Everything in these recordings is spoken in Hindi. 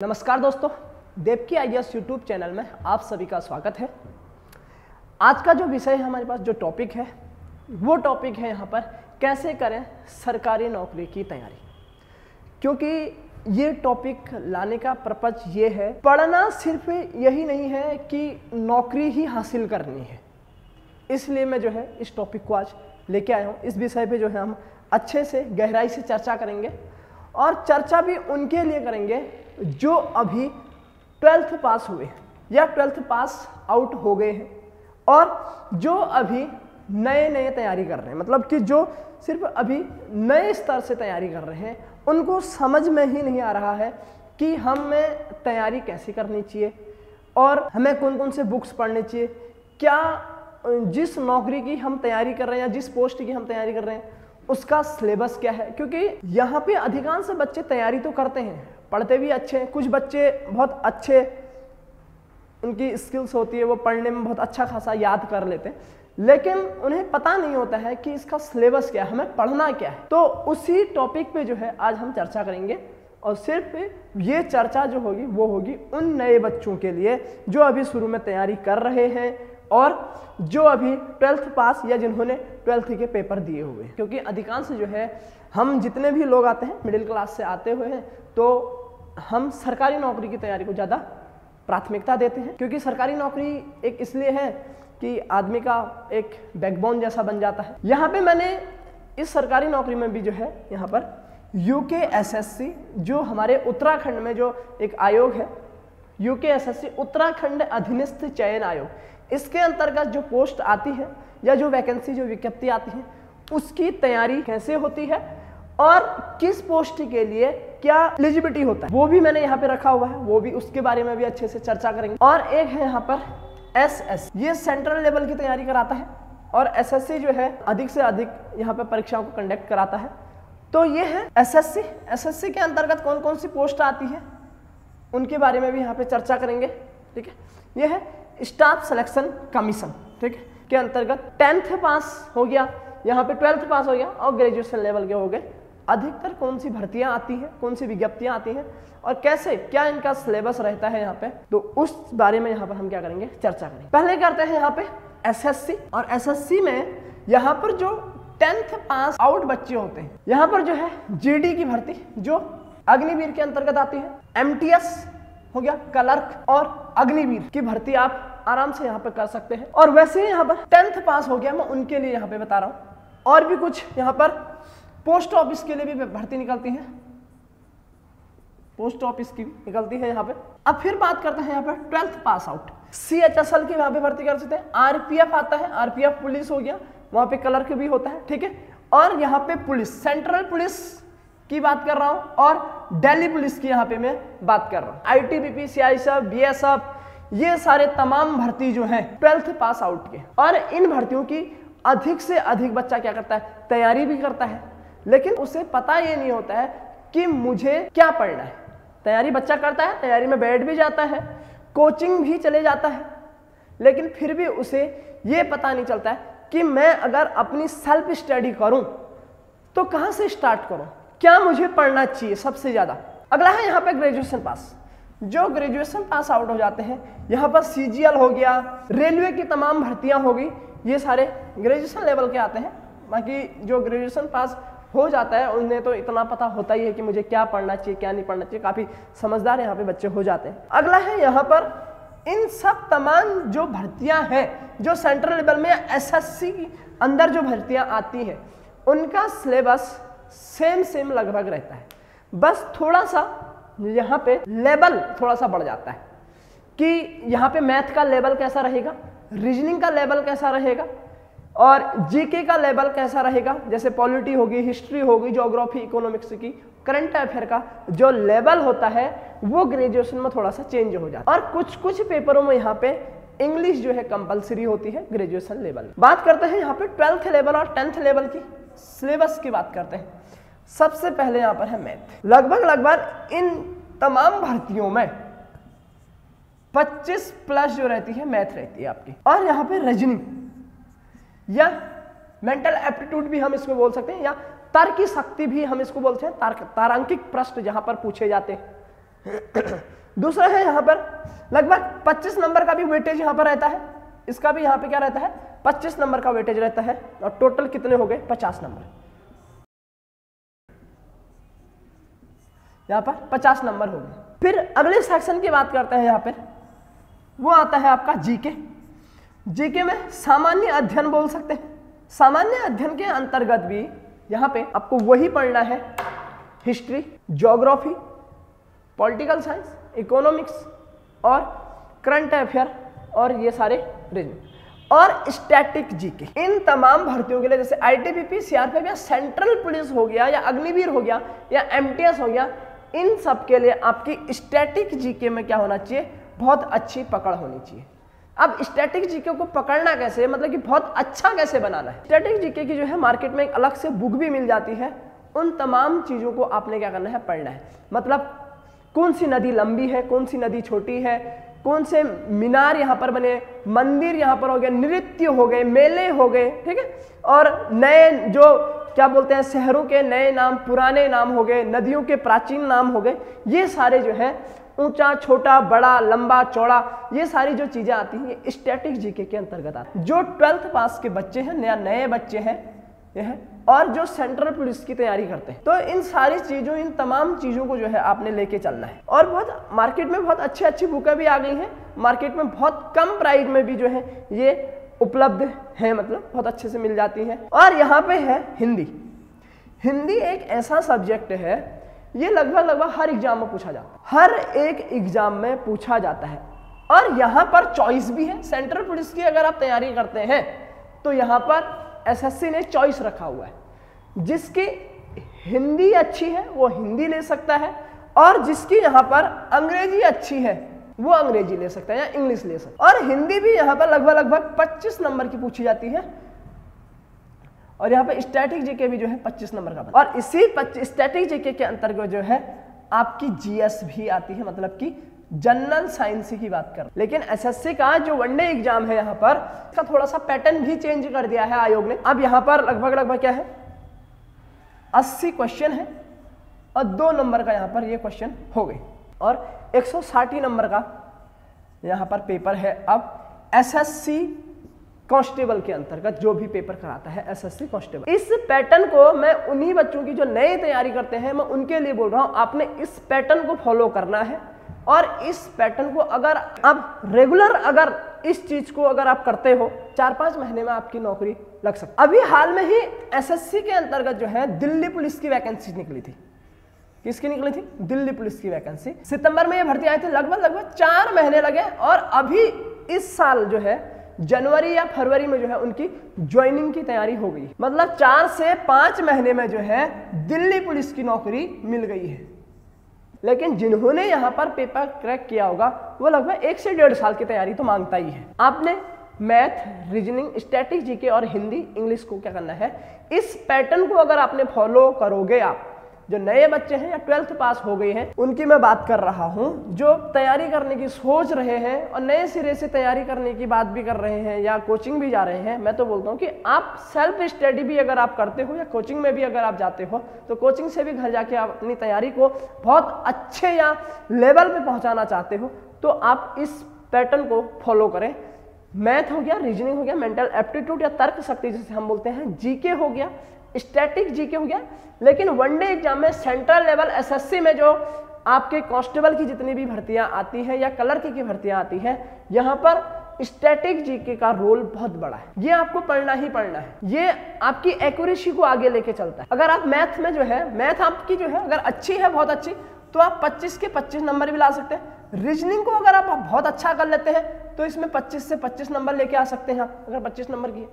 नमस्कार दोस्तों, देवकी आईएएस यूट्यूब चैनल में आप सभी का स्वागत है। आज का जो विषय है हमारे पास, जो टॉपिक है वो टॉपिक है यहाँ पर कैसे करें सरकारी नौकरी की तैयारी। क्योंकि ये टॉपिक लाने का पर्पज ये है, पढ़ना सिर्फ यही नहीं है कि नौकरी ही हासिल करनी है। इसलिए मैं जो है इस टॉपिक को आज लेके आया हूँ। इस विषय पे जो है हम अच्छे से गहराई से चर्चा करेंगे और चर्चा भी उनके लिए करेंगे जो अभी 12th पास हुए या 12th पास आउट हो गए हैं और जो अभी नए तैयारी कर रहे हैं। मतलब कि जो सिर्फ अभी नए स्तर से तैयारी कर रहे हैं, उनको समझ में ही नहीं आ रहा है कि हमें तैयारी कैसे करनी चाहिए और हमें कौन कौन से बुक्स पढ़ने चाहिए, क्या जिस नौकरी की हम तैयारी कर रहे हैं या जिस पोस्ट की हम तैयारी कर रहे हैं उसका सिलेबस क्या है। क्योंकि यहाँ पे अधिकांश बच्चे तैयारी तो करते हैं, पढ़ते भी अच्छे हैं, कुछ बच्चे बहुत अच्छे, उनकी स्किल्स होती है, वो पढ़ने में बहुत अच्छा खासा याद कर लेते हैं, लेकिन उन्हें पता नहीं होता है कि इसका सिलेबस क्या है, हमें पढ़ना क्या है। तो उसी टॉपिक पे जो है आज हम चर्चा करेंगे और सिर्फ ये चर्चा जो होगी वो होगी उन नए बच्चों के लिए जो अभी शुरू में तैयारी कर रहे हैं और जो अभी 12th पास या जिन्होंने 12th के पेपर दिए हुए हैं। क्योंकि अधिकांश जो है हम जितने भी लोग आते हैं मिडिल क्लास से आते हुए हैं, तो हम सरकारी नौकरी की तैयारी को ज़्यादा प्राथमिकता देते हैं। क्योंकि सरकारी नौकरी एक इसलिए है कि आदमी का एक बैकबोन जैसा बन जाता है। यहाँ पे मैंने इस सरकारी नौकरी में भी जो है यहाँ पर UKSSC, जो हमारे उत्तराखंड में जो एक आयोग है, UKSSC उत्तराखंड अधीनस्थ चयन आयोग, इसके अंतर्गत जो पोस्ट आती है या जो वैकेंसी, जो विज्ञप्ति आती है, उसकी तैयारी कैसे होती है और किस पोस्ट के लिए क्या एलिजिबिलिटी होता है, वो भी मैंने यहाँ पे रखा हुआ है। वो भी, उसके बारे में भी अच्छे से चर्चा करेंगे। और एक है यहाँ पर SS, ये सेंट्रल लेवल की तैयारी कराता है और SSC जो है अधिक से अधिक यहाँ पे परीक्षाओं को कंडक्ट कराता है। तो ये है SSC के अंतर्गत कौन कौन सी पोस्ट आती है उनके बारे में भी यहाँ पे चर्चा करेंगे। ठीक है, ये है स्टाफ सिलेक्शन कमीशन, ठीक है, के अंतर्गत 10th पास हो गया, यहाँ पे 12th पास हो गया और ग्रेजुएशन लेवल के हो गए। अधिकतर कौन सी भर्तियां आती हैं, कौन सी विज्ञप्तियां आती हैं और कैसे, क्या इनका सिलेबस रहता है यहाँ पे, तो उस बारे में यहाँ पर हम क्या करेंगे, चर्चा करेंगे। पहले करते हैं यहाँ पे SSC, और SSC में यहाँ पर जो 10th पास आउट बच्चे होते हैं, यहाँ पर जो है GD की भर्ती जो अग्निवीर के अंतर्गत आती है, MTS हो गया, क्लर्क और अग्निवीर की भर्ती आप आराम से यहाँ पे कर सकते हैं। और वैसे ही यहाँ पर 10th पास हो गया, मैं उनके लिए यहाँ पे बता रहा हूँ। और भी कुछ यहाँ पर पोस्ट ऑफिस के लिए भी भर्ती निकलती है, पोस्ट ऑफिस की निकलती है यहाँ पे। अब फिर बात करते हैं यहाँ पे 12th पास आउट, CHSL की यहाँ पे भर्ती कर सकते हैं। RPF आता है, RPF पुलिस हो गया, वहां पे क्लर्क भी होता है, ठीक है। और यहाँ पे पुलिस, सेंट्रल पुलिस की बात कर रहा हूँ और दिल्ली पुलिस की यहाँ पे मैं बात कर रहा हूँ। ITBP, CISF, BSF, ये सारे तमाम भर्ती जो हैं 12th पास आउट के। और इन भर्तियों की अधिक से अधिक बच्चा क्या करता है, तैयारी भी करता है, लेकिन उसे पता ये नहीं होता है कि मुझे क्या पढ़ना है। तैयारी बच्चा करता है, तैयारी में बैठ भी जाता है, कोचिंग भी चले जाता है, लेकिन फिर भी उसे ये पता नहीं चलता है कि मैं अगर अपनी सेल्फ स्टडी करूं तो कहां से स्टार्ट करूं, क्या मुझे पढ़ना चाहिए सबसे ज्यादा। अगला है यहाँ पे ग्रेजुएशन पास, जो ग्रेजुएशन पास आउट हो जाते हैं, यहाँ पर CGL हो गया, रेलवे की तमाम भर्तियां हो गई, ये सारे ग्रेजुएशन लेवल के आते हैं। बाकी जो ग्रेजुएशन पास हो जाता है उन्हें तो इतना पता होता ही है कि मुझे क्या पढ़ना चाहिए, क्या नहीं पढ़ना चाहिए, काफी समझदार यहाँ पे बच्चे हो जाते हैं। अगला है यहाँ पर इन सब तमाम जो भर्तियां हैं, जो सेंट्रल लेवल में SSC के अंदर जो भर्तियां आती हैं, उनका सिलेबस सेम लगभग रहता है, बस थोड़ा सा यहाँ पे लेवल थोड़ा सा बढ़ जाता है कि यहाँ पे मैथ का लेवल कैसा रहेगा, रीजनिंग का लेवल कैसा रहेगा और GK का लेवल कैसा रहेगा। जैसे पॉलिटी होगी, हिस्ट्री होगी, ज्योग्राफी, इकोनॉमिक्स की, करंट अफेयर का जो लेवल होता है वो ग्रेजुएशन में थोड़ा सा चेंज हो जाता है। और कुछ पेपरों में यहाँ पे इंग्लिश जो है कंपलसरी होती है ग्रेजुएशन लेवल में। बात करते हैं यहाँ पे 12th लेवल और 10th लेवल की सिलेबस की बात करते हैं। सबसे पहले यहाँ पर है मैथ। लगभग इन तमाम भर्तियों में 25 प्लस जो रहती है मैथ रहती है आपकी। और यहाँ पे रीजनिंग या मेंटल एप्टीट्यूड भी हम इसको बोल सकते हैं, या तर्क की शक्ति भी हम इसको बोलते हैं, तारांकिक प्रश्न जहां पर पूछे जाते हैं, दूसरा है यहाँ पर लगभग 25 नंबर का भी वेटेज यहाँ पर रहता है, इसका भी यहाँ पे क्या रहता है 25 नंबर का वेटेज रहता है, और टोटल कितने हो गए 50 नंबर, यहाँ पर 50 नंबर हो गए। फिर अगले सेक्शन की बात करते हैं, यहाँ पर वो आता है आपका जीके। जीके में सामान्य अध्ययन बोल सकते हैं। सामान्य अध्ययन के अंतर्गत भी यहाँ पे आपको वही पढ़ना है, history, geography, political science, economics और करंट अफेयर और ये सारे रीजनिंग और स्टैटिक जीके। इन तमाम भर्तियों के लिए जैसे आईटीबीपी, सीआरपीएफ या सेंट्रल पुलिस हो गया या अग्निवीर हो गया या एमटीएस हो गया, इन सब के लिए आपकी स्टैटिक जीके में क्या होना चाहिए, बहुत अच्छी पकड़ होनी चाहिए। अब स्टैटिक जीके को पकड़ना कैसे, मतलब कि बहुत अच्छा कैसे बनाना है। स्टैटिक जीके की जो है मार्केट में एक अलग से बुक भी मिल जाती है, उन तमाम चीज़ों को आपने क्या करना है, पढ़ना है। मतलब कौन सी नदी लंबी है, कौन सी नदी छोटी है, कौन से मीनार यहाँ पर बने, मंदिर यहाँ पर हो गए, नृत्य हो गए, मेले हो गए, ठीक है, और नए जो क्या बोलते हैं शहरों के नए नाम, पुराने नाम हो गए, नदियों के प्राचीन नाम हो गए, ये सारे जो है ऊंचा, छोटा, बड़ा, लंबा, चौड़ा, ये सारी जो चीजें आती हैं ये स्टैटिक जीके के अंतर्गत आती हैं। जो 12th पास के बच्चे हैं, नए बच्चे हैं ये है, और जो सेंट्रल पुलिस की तैयारी करते हैं, तो इन सारी चीजों, इन तमाम चीजों को जो है आपने लेके चलना है। और बहुत मार्केट में बहुत अच्छी अच्छी बुकें भी आ गई हैं, मार्केट में बहुत कम प्राइस में भी जो है ये उपलब्ध है, मतलब बहुत अच्छे से मिल जाती हैं। और यहाँ पे है हिंदी। हिंदी एक ऐसा सब्जेक्ट है, ये लगभग हर एग्जाम में पूछा जाता है, हर एक एग्जाम में पूछा जाता है, और यहाँ पर चॉइस भी है। सेंट्रल पुलिस की अगर आप तैयारी करते हैं तो यहाँ पर एसएससी ने चॉइस रखा हुआ है, जिसकी हिंदी अच्छी है वो हिंदी ले सकता है, और जिसकी यहाँ पर अंग्रेजी अच्छी है वो अंग्रेजी ले सकता है या इंग्लिश ले सकता है। और हिंदी भी यहाँ पर लगभग 25 नंबर की पूछी जाती है, और यहाँ पे स्टैटिक जीके भी जो है 25 नंबर का, और इसी स्टैटिक जीके के अंतर्गत जो है आपकी जीएस भी आती है, मतलब कि जनरल साइंस की बात कर। लेकिन एसएससी का जो वनडे एग्जाम है यहाँ पर, इसका थोड़ा सा पैटर्न भी चेंज कर दिया है आयोग ने। अब यहाँ पर लगभग क्या है 80 क्वेश्चन है, और 2 नंबर का यहाँ पर ये क्वेश्चन हो गए, और 160 नंबर का यहाँ पर पेपर है। अब एसएससी कांस्टेबल के अंतर्गत जो भी पेपर कराता है एसएससी कांस्टेबल, इस पैटर्न को मैं उन्हीं बच्चों की जो नई तैयारी करते हैं मैं उनके लिए बोल रहा हूं, आपने इस पैटर्न को फॉलो करना है। और इस पैटर्न को अगर आप रेगुलर अगर इस चीज को अगर आप करते हो, 4-5 महीने में आपकी नौकरी लग सकती है। अभी हाल में ही एसएससी के अंतर्गत जो है दिल्ली पुलिस की वैकेंसी निकली थी। किसकी निकली थी? दिल्ली पुलिस की वैकेंसी। सितंबर में ये भर्ती आई थी, लगभग 4 महीने लगे, और अभी इस साल जो है जनवरी या फरवरी में जो है उनकी ज्वाइनिंग की तैयारी हो गई। मतलब 4 से 5 महीने में जो है दिल्ली पुलिस की नौकरी मिल गई है। लेकिन जिन्होंने यहाँ पर पेपर क्रैक किया होगा वो लगभग 1 से 1.5 साल की तैयारी तो मांगता ही है। आपने मैथ, रीजनिंग, स्टैटिक जीके और हिंदी, इंग्लिश को क्या करना है, इस पैटर्न को अगर आपने फॉलो करोगे, आप जो नए बच्चे हैं या 12th पास हो गए हैं उनकी मैं बात कर रहा हूं, जो तैयारी करने की सोच रहे हैं और नए सिरे से तैयारी करने की बात भी कर रहे हैं या कोचिंग भी जा रहे हैं, मैं तो बोलता हूं कि आप सेल्फ स्टडी भी अगर आप करते हो या कोचिंग में भी अगर आप जाते हो, तो कोचिंग से भी घर जाके आप अपनी तैयारी को बहुत अच्छे या लेवल पे पहुंचाना चाहते हो तो आप इस पैटर्न को फॉलो करें। मैथ हो गया, रीजनिंग हो गया, मेंटल एप्टीट्यूड या तर्क शक्ति जिसे हम बोलते हैं, जीके हो गया, स्टैटिक जीके हो गया। लेकिन वनडे एग्जाम में सेंट्रल लेवल एसएससी में जो आपके कांस्टेबल की जितनी भी भर्तियां आती हैं या क्लर्क की भर्तियां आती हैं, यहाँ पर स्टैटिक जीके का रोल बहुत बड़ा है। ये आपको पढ़ना ही पढ़ना है, ये आपकी एक्यूरेसी को आगे लेके चलता है। अगर आप मैथ में जो है, मैथ आपकी जो है अगर अच्छी है, बहुत अच्छी, तो आप 25 के 25 नंबर भी ला सकते हैं। रीजनिंग को अगर आप बहुत अच्छा कर लेते हैं तो इसमें 25 से 25 नंबर लेके आ सकते हैं। आप अगर 25 नंबर की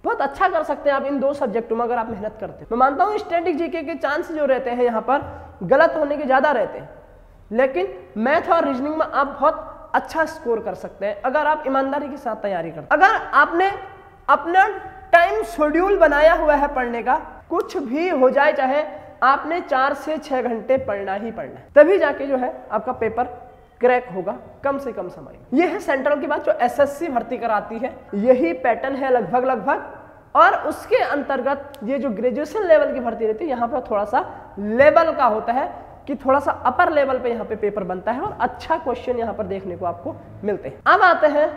बहुत अच्छा कर सकते हैं आप इन 2 सब्जेक्टों में अगर आप मेहनत करते हैं। मैं मानता हूं स्टैटिक जीके के चांस जो रहते हैं यहाँ पर गलत होने के ज्यादा रहते हैं, लेकिन मैथ और रीजनिंग में आप बहुत अच्छा स्कोर कर सकते हैं अगर आप ईमानदारी के साथ तैयारी करते हैं। अगर आपने अपना टाइम शेड्यूल बनाया हुआ है पढ़ने का, कुछ भी हो जाए, चाहे आपने 4 से 6 घंटे पढ़ना ही पढ़ना है, तभी जाके जो है आपका पेपर क्रैक होगा कम से कम समय में। यह है सेंट्रल की बात जो एसएससी भर्ती कराती है, यही पैटर्न है लगभग। और उसके अंतर्गत ये जो ग्रेजुएशन लेवल की भर्ती रहती है, यहाँ पर थोड़ा सा लेवल का होता है, कि थोड़ा सा अपर लेवल पे यहाँ पे पेपर बनता है और अच्छा क्वेश्चन यहाँ पर देखने को आपको मिलते हैं। अब आते हैं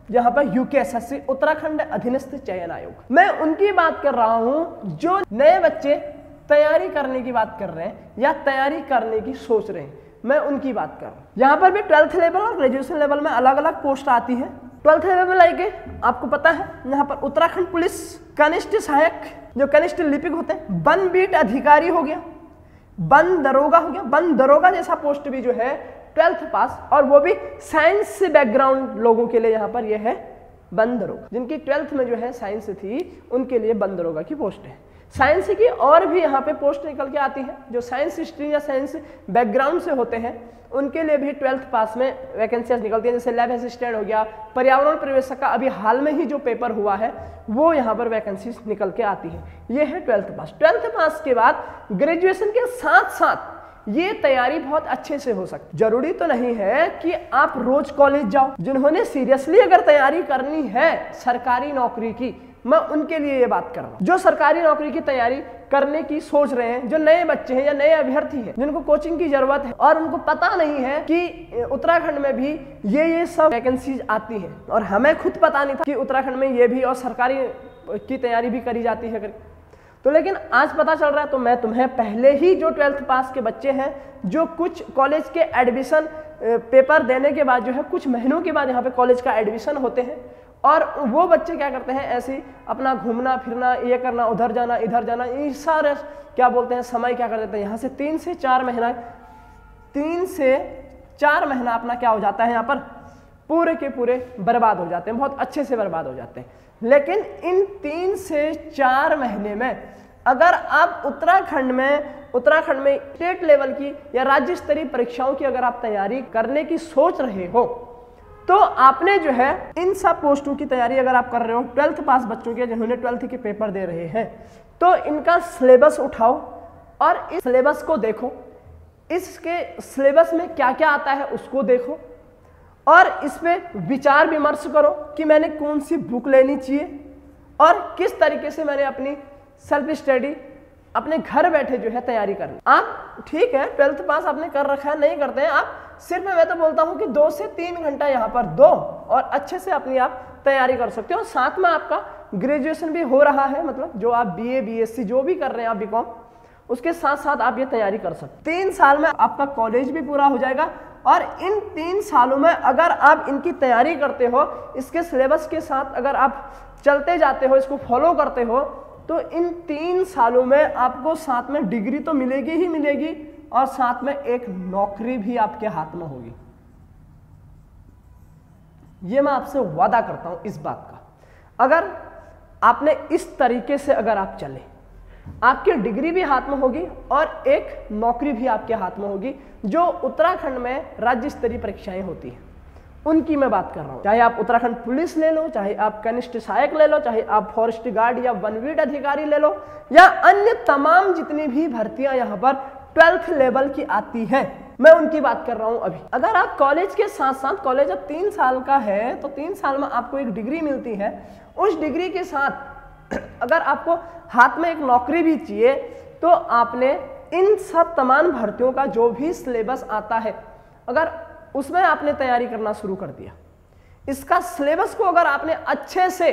यहाँ पर यूकेएसएससी उत्तराखंड अधीनस्थ चयन आयोग, मैं उनकी बात कर रहा हूँ जो नए बच्चे तैयारी करने की बात कर रहे हैं या तैयारी करने की सोच रहे हैं, मैं उनकी बात कर रहा हूँ। यहाँ पर भी 12th लेवल और ग्रेजुएशन लेवल में अलग अलग पोस्ट आती है। 12th लेवल में लाइके आपको पता है यहाँ पर उत्तराखंड पुलिस कनिष्ठ सहायक, जो कनिष्ठ लिपिक होते हैं, वन बीट अधिकारी हो गया, वन दरोगा हो गया। वन दरोगा जैसा पोस्ट भी जो है 12th पास, और वो भी साइंस से बैकग्राउंड लोगों के लिए यहाँ पर यह है वन दरोगा। जिनकी 12th में जो है साइंस थी उनके लिए वन दरोगा की पोस्ट है। साइंस की और भी यहाँ पे पोस्ट निकल के आती है, जो साइंस स्ट्रीम या साइंस बैकग्राउंड से होते हैं उनके लिए भी 12th पास में वैकेंसीज निकलती हैं, जैसे लैब असिस्टेंट हो गया, पर्यावरण प्रवेशक का अभी हाल में ही जो पेपर हुआ है वो यहाँ पर वैकेंसीज निकल के आती है। ये है 12th पास। 12th पास के बाद ग्रेजुएशन के साथ साथ ये तैयारी बहुत अच्छे से हो सकती। जरूरी तो नहीं है कि आप रोज कॉलेज जाओ। जिन्होंने सीरियसली अगर तैयारी करनी है सरकारी नौकरी की, मैं उनके लिए ये बात कर रहा हूँ। जो सरकारी नौकरी की तैयारी करने की सोच रहे हैं, जो नए बच्चे हैं या नए अभ्यर्थी हैं, जिनको कोचिंग की जरूरत है और उनको पता नहीं है कि उत्तराखंड में भी ये सब वैकेंसीज आती हैं, और हमें खुद पता नहीं था कि उत्तराखंड में ये भी और सरकारी की तैयारी भी करी जाती है तो लेकिन आज पता चल रहा है। तो मैं तुम्हें पहले ही जो 12th पास के बच्चे हैं, जो कुछ कॉलेज के एडमिशन पेपर देने के बाद जो है कुछ महीनों के बाद यहाँ पे कॉलेज का एडमिशन होते हैं, और वो बच्चे क्या करते हैं, ऐसे अपना घूमना फिरना, ये करना, उधर जाना इधर जाना, ये सारे क्या बोलते हैं समय क्या कर देते हैं, यहाँ से 3 से 4 महीना अपना क्या हो जाता है, यहाँ पर पूरे के पूरे बर्बाद हो जाते हैं, बहुत अच्छे से बर्बाद हो जाते हैं। लेकिन इन 3 से 4 महीने में अगर आप उत्तराखंड में स्टेट लेवल की या राज्य स्तरीय परीक्षाओं की अगर आप तैयारी करने की सोच रहे हो, तो आपने जो है इन सब पोस्टों की तैयारी अगर आप कर रहे हो 12th पास बच्चों के, जिन्होंने 12th के पेपर दे रहे हैं, तो इनका सिलेबस उठाओ और इस सिलेबस को देखो। इसके सिलेबस में क्या क्या आता है उसको देखो, और इस पे विचार विमर्श करो कि मैंने कौन सी बुक लेनी चाहिए और किस तरीके से मैंने अपनी सेल्फ स्टडी अपने घर बैठे जो है तैयारी करनी। आप ठीक है 12th पास आपने कर रखा है, नहीं करते हैं आप, सिर्फ मैं तो बोलता हूं कि 2 से 3 घंटा यहाँ पर दो और अच्छे से अपनी आप तैयारी कर सकते हो। साथ में आपका ग्रेजुएशन भी हो रहा है, मतलब जो आप BA BSc जो भी कर रहे हैं आप BCom, उसके साथ साथ आप ये तैयारी कर सकते। 3 साल में आपका कॉलेज भी पूरा हो जाएगा, और इन 3 सालों में अगर आप इनकी तैयारी करते हो, इसके सिलेबस के साथ अगर आप चलते जाते हो, इसको फॉलो करते हो, तो इन 3 सालों में आपको साथ में डिग्री तो मिलेगी ही मिलेगी, और साथ में एक नौकरी भी आपके हाथ में होगी। ये मैं आपसे वादा करता हूं इस बात का। अगर आपने इस तरीके से अगर आप चले, आपकी डिग्री भी हाथ में होगी और एक नौकरी भी आपके हाथ में होगी। जो उत्तराखंड में राज्य स्तरीय परीक्षाएं होती हैं उनकी मैं बात कर रहा हूं। चाहे आप उत्तराखंड पुलिस ले लो, चाहे आप कनिष्ठ सहायक ले लो, चाहे आप फॉरेस्ट गार्ड या वनवीट अधिकारी ले लो, या अन्य तमाम जितनी भी भर्तियां यहाँ पर 12th लेवल की आती है, मैं उनकी बात कर रहा हूं। अभी अगर आप कॉलेज के साथ साथ, कॉलेज अब 3 साल का है तो 3 साल में आपको एक डिग्री मिलती है, उस डिग्री के साथ अगर आपको हाथ में एक नौकरी भी चाहिए, तो आपने इन सब तमाम भर्तियों का जो भी सिलेबस आता है, अगर उसमें आपने तैयारी करना शुरू कर दिया, इसका सिलेबस को अगर आपने अच्छे से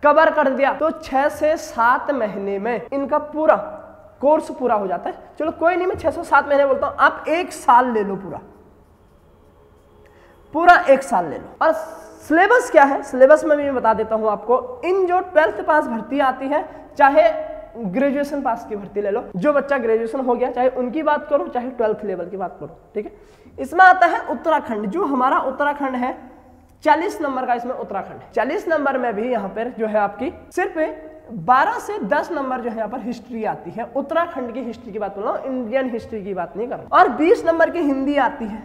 कवर कर दिया, तो 6 से 7 महीने में इनका पूरा कोर्स पूरा हो जाता है। चलो कोई नहीं, मैं 6 से 7 महीने बोलता हूं, आप 1 साल ले लो, पूरा 1 साल ले लो। और सिलेबस क्या है, सिलेबस में भी मैं बता देता हूं आपको। इन जो 12th पास भर्ती आती है, चाहे ग्रेजुएशन पास की भर्ती ले लो, जो बच्चा ग्रेजुएशन हो गया, चाहे उनकी बात करो, चाहे 12th लेवल की बात करो, ठीक है। इसमें आता है उत्तराखंड, जो हमारा उत्तराखंड है 40 नंबर का इसमें उत्तराखंड है। 40 नंबर में भी यहाँ पर जो है आपकी सिर्फ 12 से 10 नंबर जो है यहाँ पर हिस्ट्री आती है। उत्तराखंड की हिस्ट्री की बात कर रहा हूँ, इंडियन हिस्ट्री की बात नहीं कर रहा। और 20 नंबर की हिंदी आती है,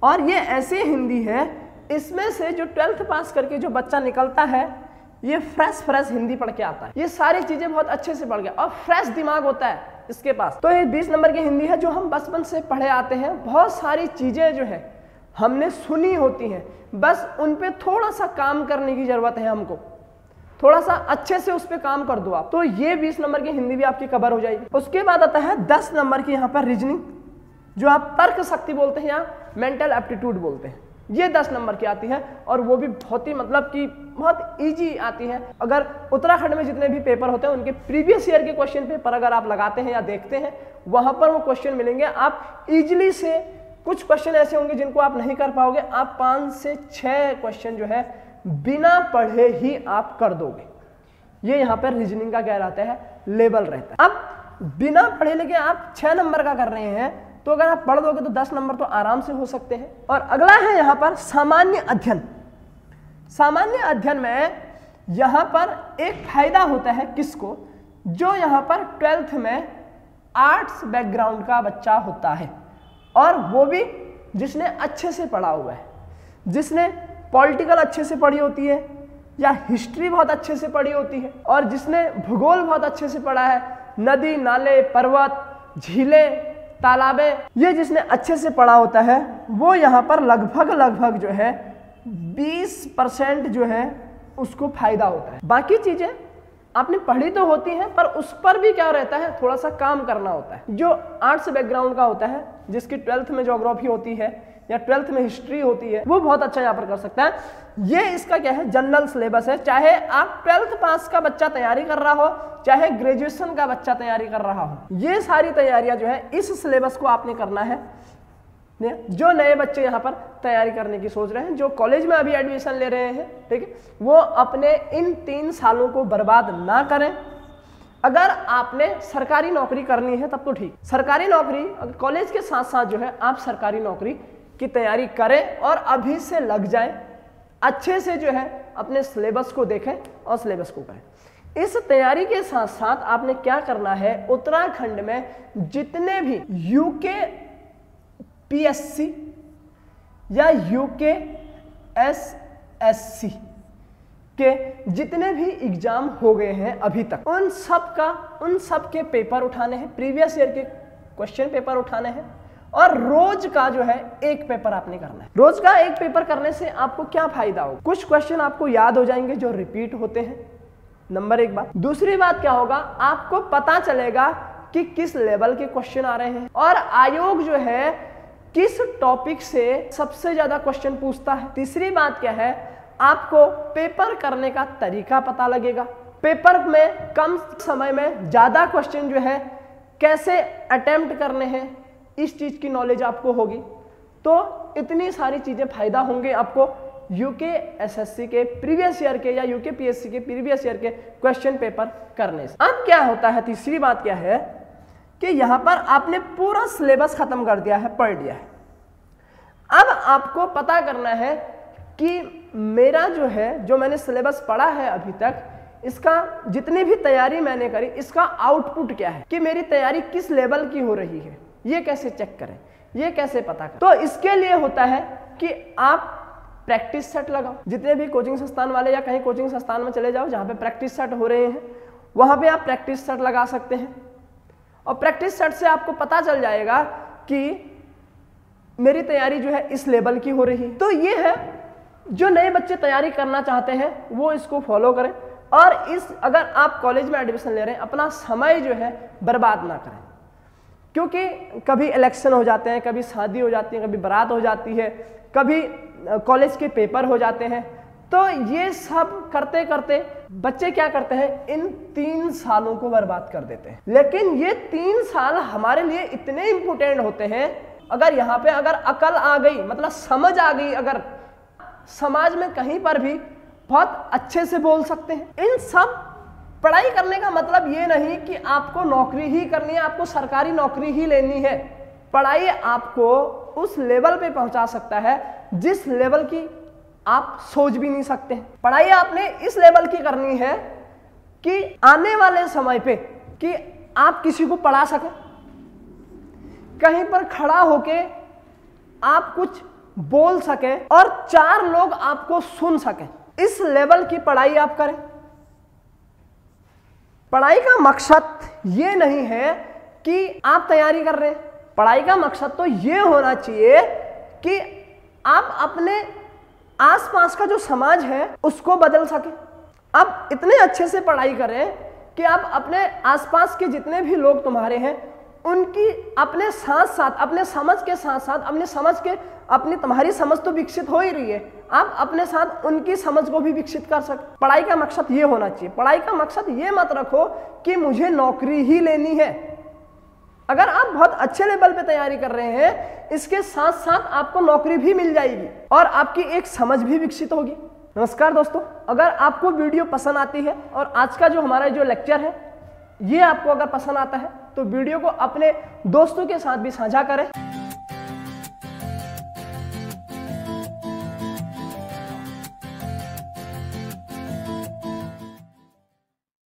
और ये ऐसी हिंदी है, इसमें से जो 12th पास करके जो बच्चा निकलता है, ये फ्रेश हिंदी पढ़ के आता है। ये सारी चीजें बहुत अच्छे से पढ़ गया और फ्रेश दिमाग होता है इसके पास। तो ये 20 नंबर की हिंदी है, जो हम बचपन से पढ़े आते हैं। बहुत सारी चीजें जो है हमने सुनी होती हैं, बस उन पे थोड़ा सा काम करने की जरूरत है हमको, थोड़ा सा अच्छे से उस पर काम कर दो आप, तो ये 20 नंबर की हिंदी भी आपकी कवर हो जाएगी। उसके बाद आता है 10 नंबर की यहाँ पर रीजनिंग। जो आप तर्क शक्ति बोलते हैं या मेंटल एप्टीट्यूड बोलते हैं, ये 10 नंबर की आती है और वो भी बहुत ही मतलब कि बहुत इजी आती है। अगर उत्तराखंड में जितने भी पेपर होते हैं उनके प्रीवियस ईयर के क्वेश्चन पेपर अगर आप लगाते हैं या देखते हैं, वहां पर वो क्वेश्चन मिलेंगे। आप इजीली से, कुछ क्वेश्चन ऐसे होंगे जिनको आप नहीं कर पाओगे, आप 5 से 6 क्वेश्चन जो है बिना पढ़े ही आप कर दोगे। ये यहाँ पर रीजनिंग का क्या रहता है, लेवल रहता है। अब बिना पढ़े लेके आप 6 नंबर का कर रहे हैं, तो अगर आप पढ़ दोगे तो 10 नंबर तो आराम से हो सकते हैं। और अगला है यहाँ पर सामान्य अध्ययन। सामान्य अध्ययन में यहाँ पर एक फायदा होता है किसको, जो यहाँ पर 12th में आर्ट्स बैकग्राउंड का बच्चा होता है, और वो भी जिसने अच्छे से पढ़ा हुआ है, जिसने पॉलिटिकल अच्छे से पढ़ी होती है या हिस्ट्री बहुत अच्छे से पढ़ी होती है, और जिसने भूगोल बहुत अच्छे से पढ़ा है, नदी नाले पर्वत झीलें तालाबें, ये जिसने अच्छे से पढ़ा होता है वो यहाँ पर लगभग जो है 20% जो है उसको फायदा होता है। बाकी चीजें आपने पढ़ी तो होती हैं, पर उस पर भी क्या रहता है, थोड़ा सा काम करना होता है। जो आर्ट्स बैकग्राउंड का होता है, जिसकी 12th में ज्योग्राफी होती है या 12th में हिस्ट्री होती है, वो बहुत अच्छा यहाँ पर कर सकता है। ये इसका क्या है, जनरल सिलेबस है। चाहे आप 12th पास का बच्चा तैयारी कर रहा हो, चाहे ग्रेजुएशन का बच्चा तैयारी कर रहा हो, ये सारी तैयारियां जो है इस सिलेबस को आपने करना है। जो नए बच्चे यहाँ पर तैयारी करने की सोच रहे हैं, जो कॉलेज में अभी एडमिशन ले रहे हैं, ठीक है, वो अपने इन 3 सालों को बर्बाद ना करें। अगर आपने सरकारी नौकरी करनी है तब तो ठीक, सरकारी नौकरी कॉलेज के साथ साथ जो है आप सरकारी नौकरी की तैयारी करें और अभी से लग जाएं, अच्छे से जो है अपने सिलेबस को देखें और सिलेबस को करें। इस तैयारी के साथ साथ आपने क्या करना है, उत्तराखंड में जितने भी यूके पीएससी या यूके एसएससी के जितने भी एग्जाम हो गए हैं अभी तक, उन सब के पेपर उठाने हैं, प्रीवियस ईयर के क्वेश्चन पेपर उठाने हैं, और रोज का जो है एक पेपर आपने करना है। रोज का एक पेपर करने से आपको क्या फायदा होगा, कुछ क्वेश्चन आपको याद हो जाएंगे जो रिपीट होते हैं, नंबर 1 बात। दूसरी बात क्या होगा, आपको पता चलेगा कि किस लेवल के क्वेश्चन आ रहे हैं और आयोग जो है किस टॉपिक से सबसे ज्यादा क्वेश्चन पूछता है। तीसरी बात क्या है, आपको पेपर करने का तरीका पता लगेगा, पेपर में कम समय में ज्यादा क्वेश्चन जो है कैसे अटेम्प्ट करने हैं, इस चीज की नॉलेज आपको होगी। तो इतनी सारी चीजें फायदा होंगे आपको यूके एसएससी के प्रीवियस ईयर के या यूके पीएससी के प्रीवियस ईयर के क्वेश्चन पेपर करने से। अब क्या होता है, तीसरी बात क्या है कि यहां पर आपने पूरा सिलेबस खत्म कर दिया है, पढ़ लिया है। अब आपको पता करना है कि मेरा जो है, जो मैंने सिलेबस पढ़ा है अभी तक, इसका जितनी भी तैयारी मैंने करी, इसका आउटपुट क्या है, कि मेरी तैयारी किस लेवल की हो रही है, ये कैसे चेक करें, ये कैसे पता करें। तो इसके लिए होता है कि आप प्रैक्टिस सेट लगाओ। जितने भी कोचिंग संस्थान वाले या कहीं कोचिंग संस्थान में चले जाओ जहां पे प्रैक्टिस सेट हो रहे हैं, वहां पे आप प्रैक्टिस सेट लगा सकते हैं, और प्रैक्टिस सेट से आपको पता चल जाएगा कि मेरी तैयारी जो है इस लेवल की हो रही है। तो ये है, जो नए बच्चे तैयारी करना चाहते हैं वो इसको फॉलो करें, और अगर आप कॉलेज में एडमिशन ले रहे हैं, अपना समय जो है बर्बाद ना करें, क्योंकि कभी इलेक्शन हो जाते हैं, कभी शादी हो जाती है, कभी बारात हो जाती है, कभी कॉलेज के पेपर हो जाते हैं। तो ये सब करते करते बच्चे क्या करते हैं, इन 3 सालों को बर्बाद कर देते हैं। लेकिन ये 3 साल हमारे लिए इतने इंपॉर्टेंट होते हैं, अगर यहाँ पे अगर अकल आ गई, मतलब समझ आ गई, अगर समाज में कहीं पर भी बहुत अच्छे से बोल सकते हैं। इन सब पढ़ाई करने का मतलब ये नहीं कि आपको नौकरी ही करनी है, आपको सरकारी नौकरी ही लेनी है। पढ़ाई आपको उस लेवल पे पहुंचा सकता है जिस लेवल की आप सोच भी नहीं सकते। पढ़ाई आपने इस लेवल की करनी है कि आने वाले समय पे कि आप किसी को पढ़ा सकें, कहीं पर खड़ा होके आप कुछ बोल सकें और 4 लोग आपको सुन सकें, इस लेवल की पढ़ाई आप करें। पढ़ाई का मकसद ये नहीं है कि आप तैयारी कर रहे हैं, पढ़ाई का मकसद तो ये होना चाहिए कि आप अपने आसपास का जो समाज है उसको बदल सके। आप इतने अच्छे से पढ़ाई करें कि आप अपने आसपास के जितने भी लोग तुम्हारे हैं उनकी अपने साथ साथ अपने समझ के साथ साथ अपनी तुम्हारी समझ तो विकसित हो ही रही है, आप अपने साथ उनकी समझ को भी विकसित कर सकते। पढ़ाई का मकसद ये होना चाहिए, पढ़ाई का मकसद ये मत रखो कि मुझे नौकरी ही लेनी है। अगर आप बहुत अच्छे लेवल पे तैयारी कर रहे हैं, इसके साथ साथ आपको नौकरी भी मिल जाएगी और आपकी एक समझ भी विकसित होगी। नमस्कार दोस्तों, अगर आपको वीडियो पसंद आती है और आज का जो हमारा जो लेक्चर है ये आपको अगर पसंद आता है तो वीडियो को अपने दोस्तों के साथ भी साझा करें।